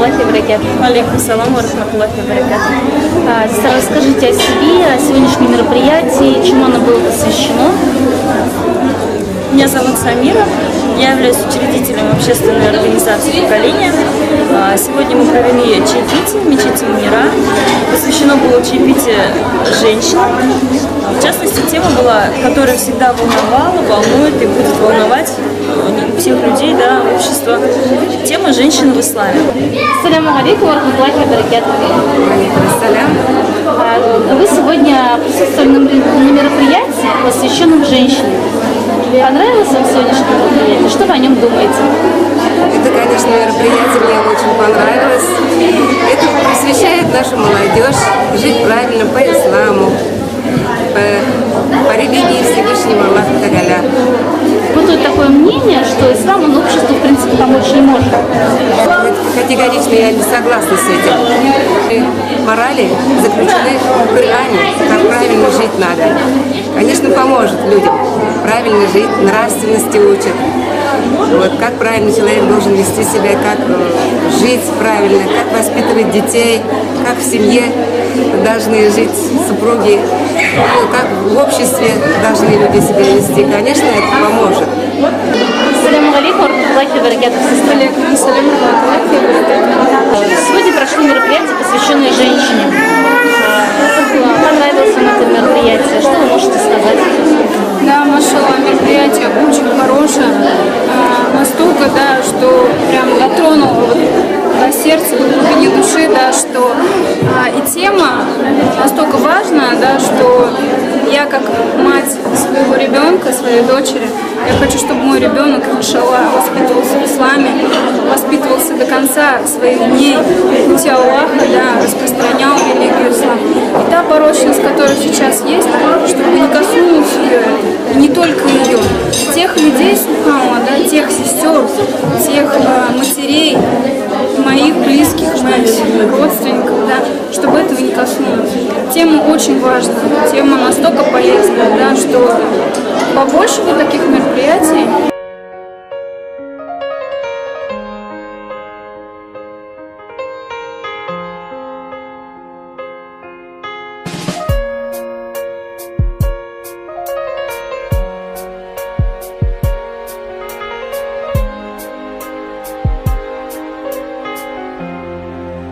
рахматуллахи ва баракатуху. Алейкум салам ва рахматуллахи ва баракатуху. Расскажите о себе, о сегодняшнем мероприятии, чему оно было посвящено. Меня зовут Самира, я являюсь учредителем общественной организации «Поколение». Сегодня мы провели чаепитие в мечети Мунира. Посвящено было чаепитие женщинам. В частности, тема была, которая всегда волновала, волнует и будет волновать всех людей, да, общества. Тема «Женщины в исламе». Ассаляму алейкум ва рахматуллахи ва баракатуху. Вы сегодня присутствовали на мероприятии, посвященном женщинам. Понравилось вам сегодняшнее мероприятие? Что вы о нем думаете? Это, конечно, мероприятие мне очень понравилось. Это просвещает нашу молодежь жить правильно по исламу, по религии Всевышнего Аллаха Тагаля. Бытует такое мнение, что ислам, он обществу, в принципе, помочь не может. Категорично я не согласна с этим. Морали заключены в Коране, как правильно жить надо. Конечно, поможет людям правильно жить, нравственности учат. Вот, как правильно человек должен вести себя, как жить правильно, как воспитывать детей, как в семье должны жить супруги, как в обществе должны люди себя вести. Конечно, это поможет. Ассаляму алейкум ва рахматуллахи ва баракатуху. Алейкум салам ва рахматуллахи ва баракатуху. Сегодня прошло мероприятие, посвященное женщине. Понравилось вам это мероприятие? Что вы можете сказать? Да, машаллах, мероприятие очень хорошее. Настолько, да, что прям дотронуло до сердца, до глубины души, да, что и тема настолько важна, да, что я как мать своего ребенка, своей дочери, я хочу, чтобы мой ребенок, иншаллах, воспитывался в исламе, воспитывался до конца своих дней, пути Аллаха, да, распространял религию ислам. И та порочность, которая сейчас есть, чтобы не коснулась ее, и не только ее, тех людей, субханаллах, да, тех сестер, тех матерей, моих близких, моих родственников, да, чтобы этого не коснулось. Тема очень важная, тема настолько полезная, да, что побольше таких мероприятий.